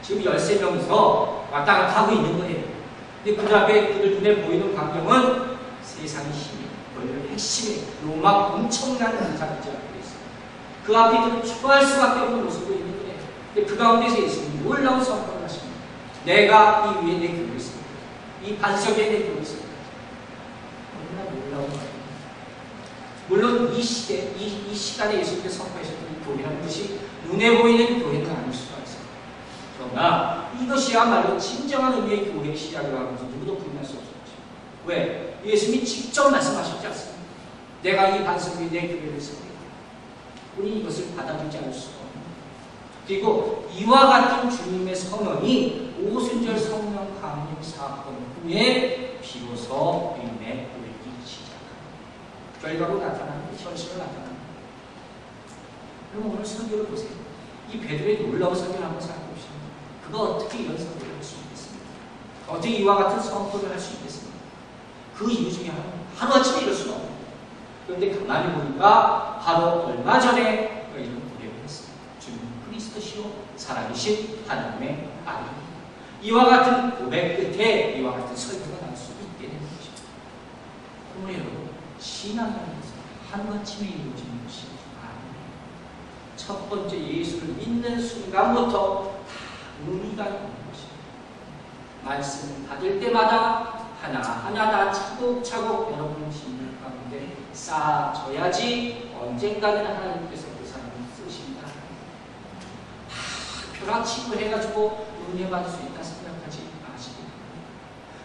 지금 13명이서 왔다 갔다 하고 있는 거예요. 근데 그 앞에 그들 눈에 보이는 광경은 세상의 힘이, 권력의 핵심이 로마 엄청난 군사기지가 되어 있어요. 그 앞에 그들은 초라할 수밖에 없는 모습으로 있는 거예요. 근데 그 가운데서 예수님이 놀라운 선포를 하십니다. 내가 이 위에 내 교회를 있습니다. 이 반석에 내 교회를 있습니다. 얼마나 놀라운 거예요. 물론 이 시대, 이 시간에 예수님께서 선포하셨던 이 교회라는 것이 눈에 보이는 교회는 아닐 수가 있어요. 그러나 이것이야말로 진정한 의미의 교회의 시작이라고 하면서 누구도 부인할 수 없었죠. 왜? 예수님이 직접 말씀하셨지 않습니까? 내가 이 반석 위에 내 교회를 세우리라. 우리 이것을 받아들이지 않을 수가 없는 거예요. 그리고 이와 같은 주님의 선언이 오순절 성령 강림 사건 후에 비로소 믿음의 고백이 시작합니다. 결과로 나타나는 현실로 나타납니다. 그럼 오늘 설교를 보세요. 이 베드로의 놀라운 설교를 한번 살펴봅시다. 그가 어떻게 이런 설교를 할 수 있겠습니까? 어떻게 이와 같은 선포를 할 수 있겠습니까? 그 이유 중에 하루아침에 이럴 수는 없습니다. 그런데 가만히 보니까 바로 얼마 전에 그가 이런 고백을 했습니다. 주님 그리스도시요 살아계신 하나님의 아들입니다. 이와 같은 고백 끝에 이와 같은 설교가 나올 수 있게 되는 것입니다. 그러므로 여러분, 신앙이라는 것은 하루아침에 이루어지는 것이 아닙니다. 첫 번째 예수를 믿는 순간부터 의미가 있는 것입니다. 말씀을 받을 때마다 하나하나 다 차곡차곡 여러분의 심령 가운데 쌓아져야지 언젠가는 하나님께서 그 사람을 쓰십니다. 벼락치고 해가지고 은혜 받을 수 있다 생각하지 마시기 바랍니다.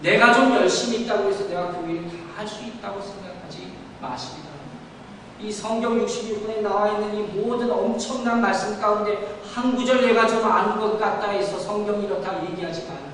내가 좀 열심히 있다고 해서 내가 교회를 다 할 수 있다고 생각하지 마시기 바랍니다. 이 성경 66권에 나와 있는 이 모든 엄청난 말씀 가운데 한 구절 내가 좀 아는 것 같다 해서 성경이 이렇다 얘기하지 마요.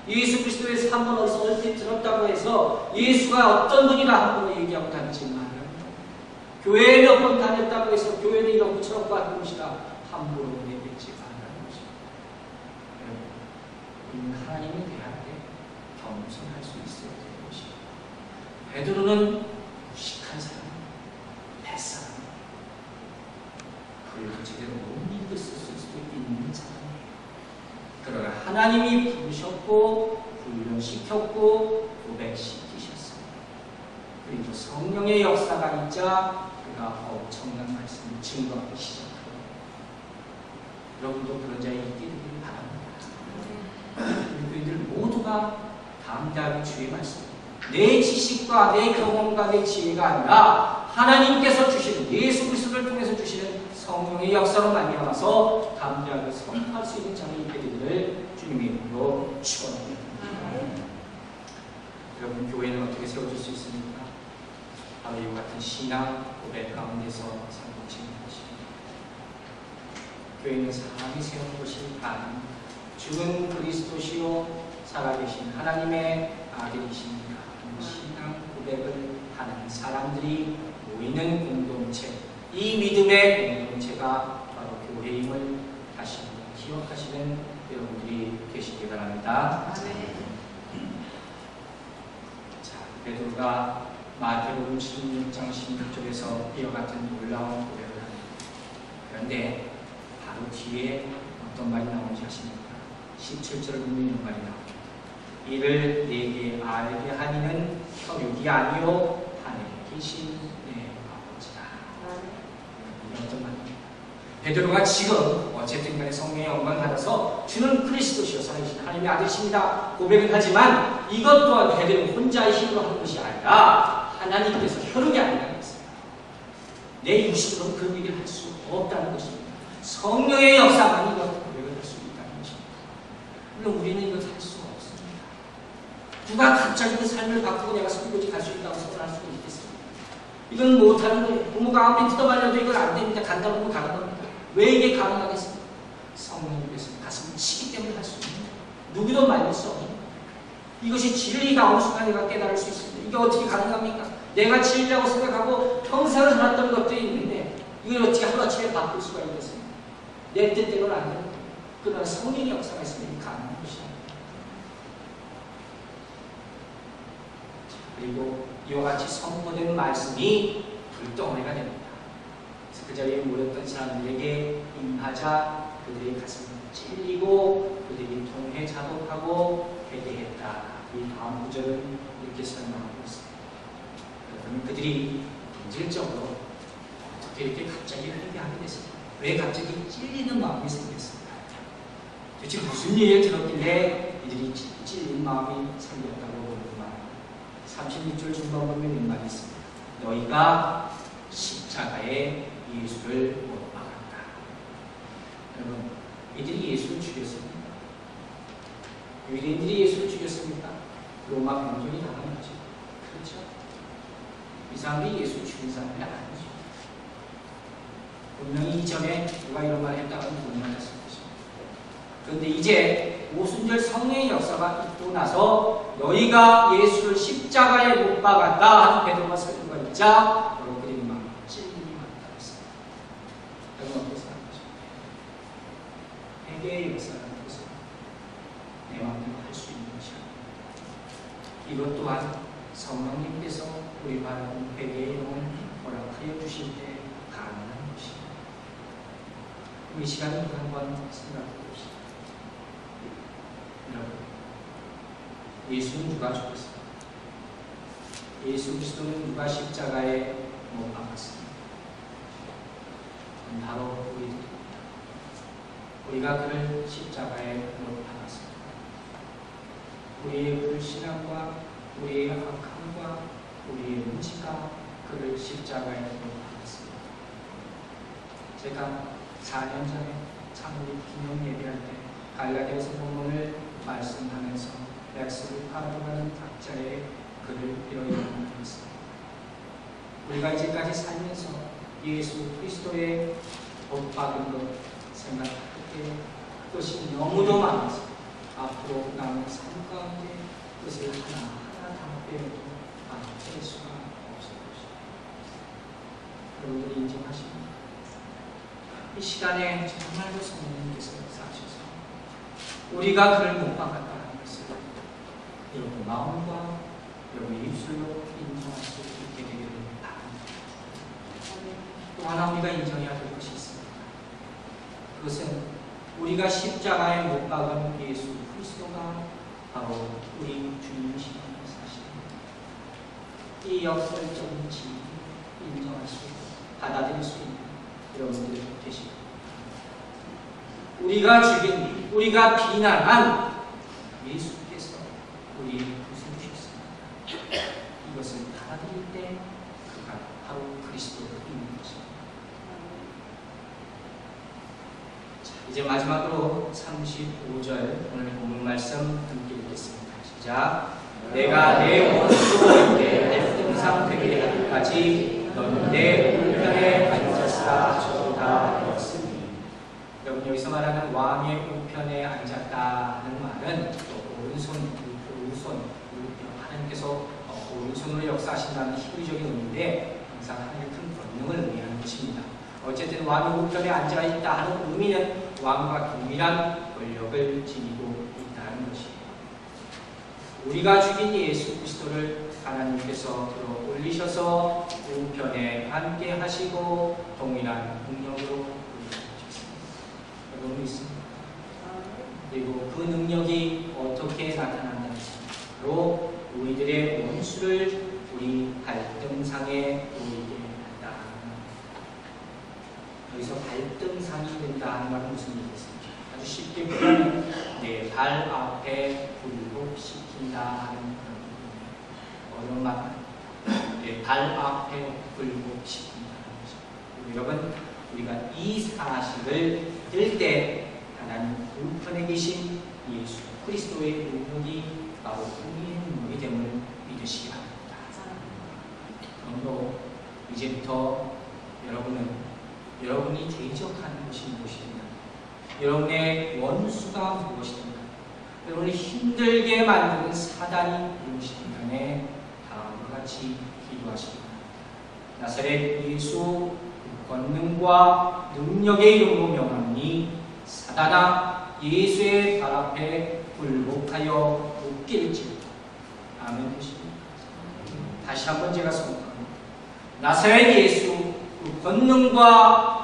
예수 그리스도의 삶을 어디서 얼핏 들었다고 해서 예수가 어떤 분이라 함부로 얘기하고 다니지 마요. 교회에 몇 번 다녔다고 해서 교회는 이렇고 저렇고 하는 것이라 함부로 내뱉지 말라는 것입니다. 여러분, 하나님을 대할 때 겸손할 수 있어야 되는 것입니다. 베드로는 무식한 사람, 뱃사람, 그래도 제대로 못 믿을 수도 있는 사람이에요. 그러나 하나님이 부르셨고 훈련시켰고 고백시키셨습니다. 그리고 성령의 역사가 있자 그가 엄청난 말씀을 증거하기 시작합니다. 여러분도 그런 자에 있게 되기를 바랍니다. 우리들 모두가 담대하게 주의 말씀, 내 지식과 내 경험과 내 지혜가 아니라 하나님께서 주시는 예수 그리스도를 통해서 주시는 성령의 역사로 말미암아서 담대하게 선포할 수 있는 자가 있게 되기를 주님의 이름으로 축원합니다. 여러분, 교회는 어떻게 세워질 수 있습니까? 바로 이와 같은 신앙 고백 가운데서 삼국지는 것입니다. 교회는 사람이 세우는 것이 아닙니다. 죽은 그리스도시요 살아계신 하나님의 아들이십니다. 신앙 고백을 하는 사람들이 모이는 공동체, 이 믿음의 공동체가 바로 교회임을 다시 기억하시는 여러분들이 계시기 바랍니다. 자, 베드로가 마태복음 16장 16절에서 이와 같은 놀라운 고백을 합니다. 그런데 바로 뒤에 어떤 말이 나오는지 아십니까? 17절 보면 이런 말이 나옵니다. 이를 내게 알게 하니는 혈육이 아니요 하늘에 계신 내 아버지라. 이게 어떤 말입니까? 베드로가 지금 어쨌든 간에 성령의 영광을 받아서 주는 그리스도시요 살아계신 하나님의 아들이십니다 고백을 하지만 이것 또한 베드로 혼자의 힘으로 하는 것이 아니라 하나님께서 혈육이 아니라는 것입니다. 내 육신으로는 그런 얘기를 할 수 없다는 것입니다. 성령의 역사만이 이것 고백을 할 수 있다는 것입니다. 물론 우리는 이것 할 수 없습니다. 누가 갑자기 그 삶을 바꾸고 내가 선교지 갈 수 있다고 선언할 수 있겠습니까? 이건 못하는 거예요. 부모가 아무리 뜯어말려도 이건 안 됩니다. 간다고 보면 가는 겁니다. 왜 이게 가능하겠습니까? 성령님께서 가슴을 치기 때문에 할 수 있는 거예요. 누구도 말릴 수 없는 거예요. 이것이 진리가 어느 순간 내가 깨달을 수 있습니다. 이게 어떻게 가능합니까? 내가 진리라고 생각하고 평생을 살았던 것도 있는데 이걸 어떻게 하루아침에 바꿀 수가 있겠습니까? 내 뜻대로는 안 되는 거예요. 그러나 성령의 역사가 있으면 가능한 것이다. 그리고 이와 같이 선포된 말씀이 불덩어리가 됩니다. 그래서 그 자리에 모였던 사람들에게 임하자 그들의 가슴이 찔리고 그들이 통해 자독하고 회개했다. 이 다음 구절은 이렇게 설명하고 있습니다. 여러분, 그들이 본질적으로 어떻게 이렇게 갑자기 회개하게 됐습니까? 왜 갑자기 찔리는 마음이 생겼습니까? 도대체 무슨 일을 들었길래 이들이 찔린 마음이 생겼다고 보는구나. 36절 중반 보면 이런 말이 있습니다. 너희가 십자가에 예수를 못 박았다. 여러분, 이들이 예수를 죽였습니다. 유대인들이 예수를 죽였습니까? 로마 병정이 당한 거죠. 그렇죠? 이 사람들이 예수를 죽인 사람이 아니죠. 분명히 이전에 누가 이런 말을 했다고 분명했을 것입니다. 그런데 이제 오순절 성령의 역사가 있고 나서 너희가 예수를 십자가에 못 박았다 하는 베드로가 설교가 있자 여러분들이 막 찔림이 많다고 했습니다. 여러분 어떻게 생각하십니까? 회개의 역사라는 것은 내 마음대로 할 수 있는 것이 아닙니다. 이것 또한 성령님께서 우리 바라는 회개의 영을 허락하여 주실 때 가능한 것입니다. 이 시간에 한번 생각해 봅시다. 여러분, 예수는 누가 죽었습니까? 예수 그리스도는 누가 십자가에 못 박았습니까? 바로 우리들입니다. 우리가 그를 십자가에 못 박았습니다. 우리의 불신앙과 우리의 악함과 우리의 문제가 그를 십자가에 못 박았습니다. 제가 4년 전에 창립 기념 예배할 때 갈라디아서 본문을 말씀하면서 약속을 파악하는 각자의 글을 빌어드렸습니다. 우리가 이제까지 살면서 예수 그리스도의 못 박은 것 생각할 때 그것이 너무도 많아서 앞으로 남은 삶 가운데 그것을 하나하나 다 빼어도 뗄 수가 없을 것입니다. 여러분들이 인정하십니까? 이 시간에 정말로 성령님께서 역사하셔서 우리가 그를 못 박았다는 것을 여러분 마음과 여러분의 입술로 인정할 수 있게 되기를 바랍니다. 또 하나 우리가 인정해야 될 것이 있습니다. 그것은 우리가 십자가에 못 박은 예수 그리스도가 바로 우리 주님이시라는 사실입니다. 이 역설적인 진리를 인정할 수 있고 받아들일 수 있는 여러분들이 되시고 우리가 죽인 우리가 비난한 예수께서 우리를 구세주셨습니다. 이것을 받아들일 때 그가 바로 그리스도인 것입니다. 자, 이제 마지막으로 35절 오늘 본문 말씀 함께 읽겠습니다. 시작. 내가 내 원수로 내 갈등상 되게 하기까지 너는 내 우편에 앉았다 저다 하였으니. 여러분 여기서 말하는 왕의 우편에 앉았다 하는 말은 또 오른손, 하나님께서 오른손으로 역사하신다는 히브리적인 의미인데 항상 하나님의 큰 권능을 의미하는 것입니다. 어쨌든 왕의 우편에 앉아있다 하는 의미는 왕과 동일한 권력을 지니고 있다는 것이에요. 우리가 죽인 예수 그리스도를 하나님께서 들어 올리셔서 우편에 앉게 하시고 동일한 능력으로 올려주셨습니다. 여러분 있습니다. 그리고 그 능력이 어떻게 나타난다는 바로 우리들의 원수를 우리 발등상에 놓이게 한다. 여기서 발등상이 된다 하는 말은 무슨 얘기겠습니까? 아주 쉽게 보면 내 발 앞에 굴복시킨다 하는 그런 어려운 말. 내 발 앞에 굴복시킨다 하는 거죠. 여러분, 우리가 이 사실을 들 때 하나님 우편에 계신 예수 그리스도의 능력이 바로 우리의 능력이 됨을 믿으시기 바랍니다. 그러므로 이제부터 여러분은 여러분이 대적하는 것이 무엇이든가, 여러분의 원수가 무엇이든가, 여러분을 힘들게 만드는 사단이 무엇이든 간에 다음과 같이 기도하시기 바랍니다. 나사렛 예수 권능과 능력의 이름으로 명하니 사단아 예수의 발 앞에 굴복하여 웃길지어다. 아멘 되십니까? 다시 한번 제가 선포합니다. 나사렛 예수 그 권능과